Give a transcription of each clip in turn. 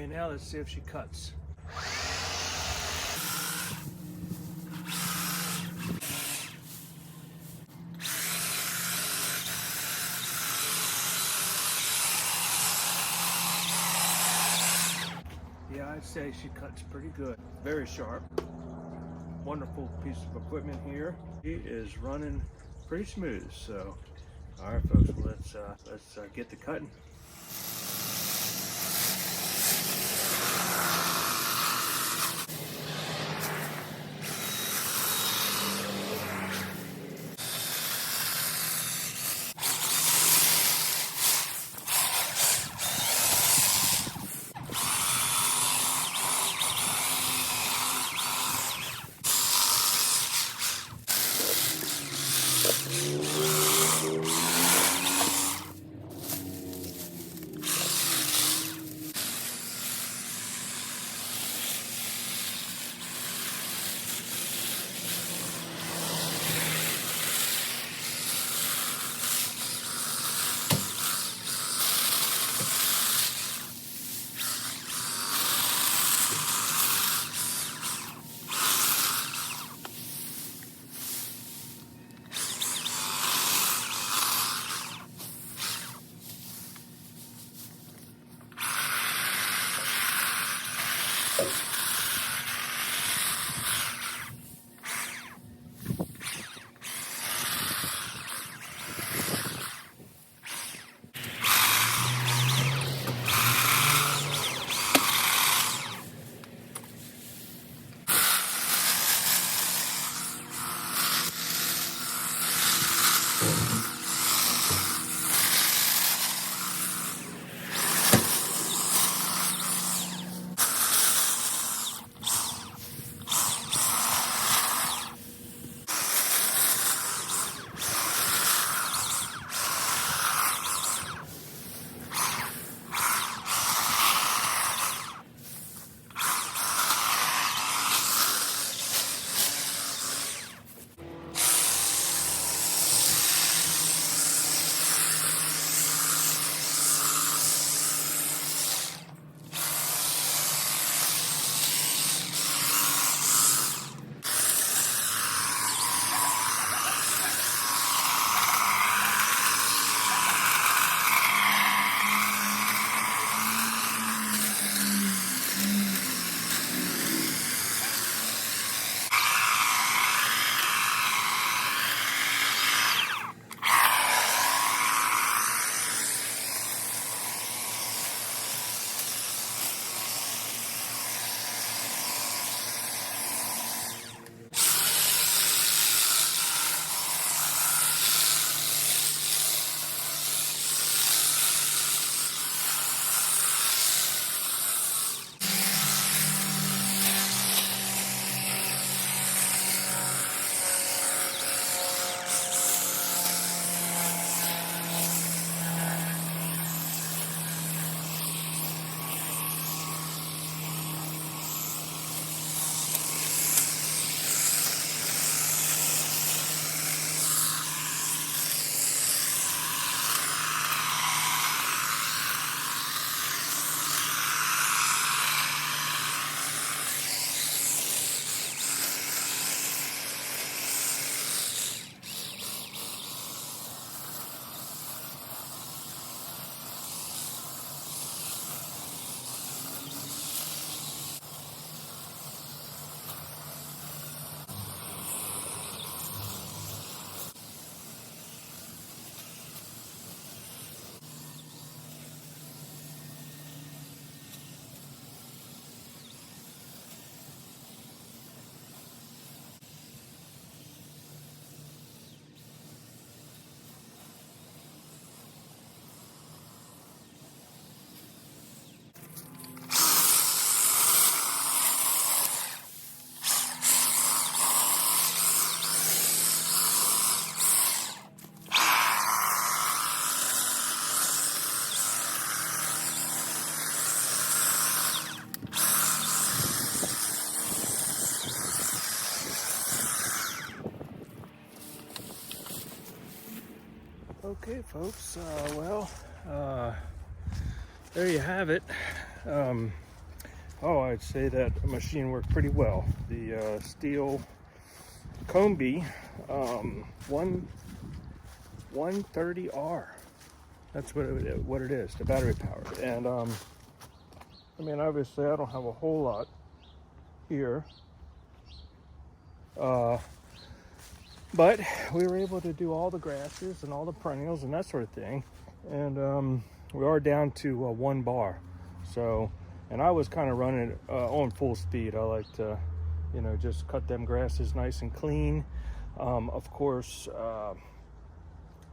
now let's see if she cuts. Yeah, I'd say she cuts pretty good. Very sharp. Wonderful piece of equipment here. She is running pretty smooth. So, all right, folks, let's get to cutting. Okay, folks, there you have it. oh, I'd say that machine worked pretty well. The Stihl KMA 130R. That's what it is, the battery powered. And I mean, obviously I don't have a whole lot here, but we were able to do all the grasses and all the perennials and that sort of thing. And we are down to 1 bar. So, and I was kind of running it on full speed. I like to, you know, just cut them grasses nice and clean. Of course,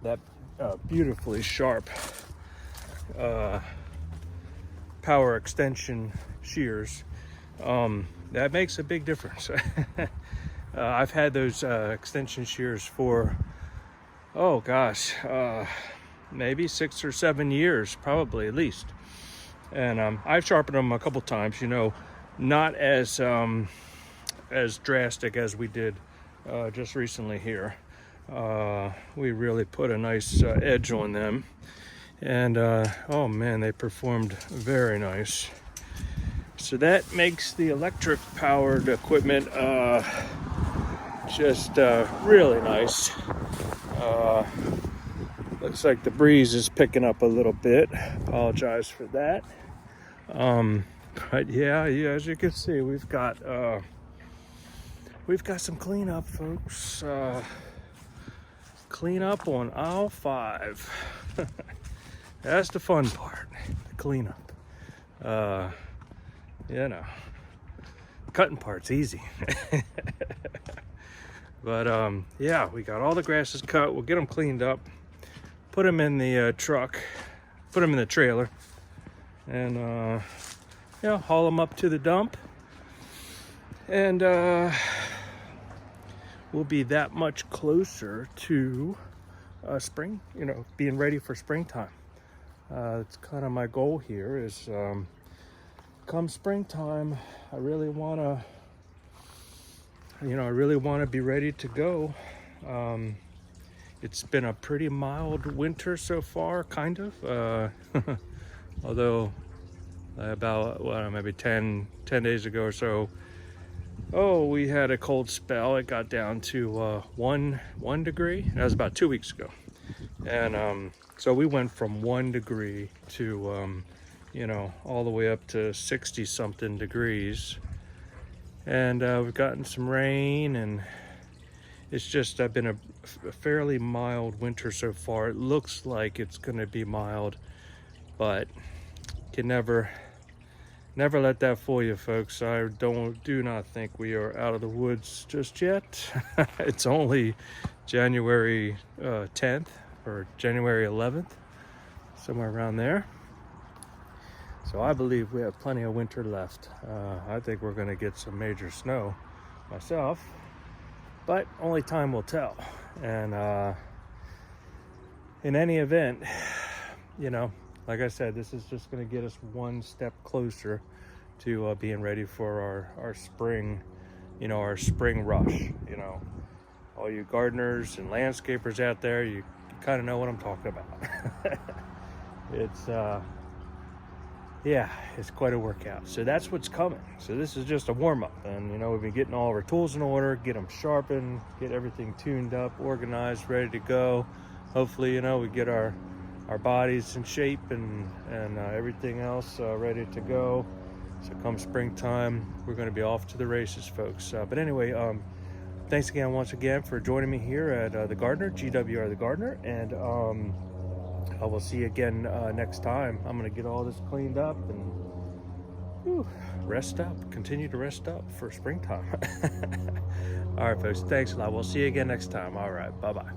that beautifully sharp power extension shears, that makes a big difference. I've had those extension shears for, oh gosh, maybe 6 or 7 years, probably at least. And I've sharpened them a couple times, you know, not as drastic as we did just recently here. We really put a nice edge on them, and oh man, they performed very nice. So that makes the electric powered equipment just really nice. Looks like the breeze is picking up a little bit. Apologize for that. But yeah, as you can see, we've got some cleanup, folks. Clean up on aisle 5. That's the fun part, the cleanup. You know, cutting part's easy. But yeah, we got all the grasses cut. We'll get them cleaned up, put them in the truck, put them in the trailer, and you know, haul them up to the dump. And we'll be that much closer to spring, you know, being ready for springtime. It's kind of my goal here is come springtime, I really want to, you know, I really want to be ready to go. It's been a pretty mild winter so far, kind of, although about, well, maybe 10 days ago or so, oh, we had a cold spell. It got down to 1 degree. That was about 2 weeks ago. And so we went from 1 degree to, you know, all the way up to 60 something degrees. And we've gotten some rain, and it's just been a fairly mild winter so far. It looks like it's going to be mild, but you can never let that fool you, folks. I do not think we are out of the woods just yet. It's only January 10th or January 11th, somewhere around there. So I believe we have plenty of winter left. I think we're going to get some major snow myself, but only time will tell. And in any event, you know, like I said, this is just going to get us one step closer to being ready for our spring, you know, our spring rush. You know, all you gardeners and landscapers out there, you kind of know what I'm talking about. It's yeah, it's quite a workout. So that's what's coming. So this is just a warm-up, and you know, we've been getting all of our tools in order, get them sharpened, get everything tuned up, organized, ready to go. Hopefully, you know, we get our bodies in shape and everything else ready to go. So come springtime, we're going to be off to the races, folks. But anyway, thanks again once again for joining me here at The Gardener, GWR The Gardener, and I will see you again next time. I'm going to get all this cleaned up and rest up, continue to rest up for springtime. All right, folks, thanks a lot. We'll see you again next time. All right, bye-bye.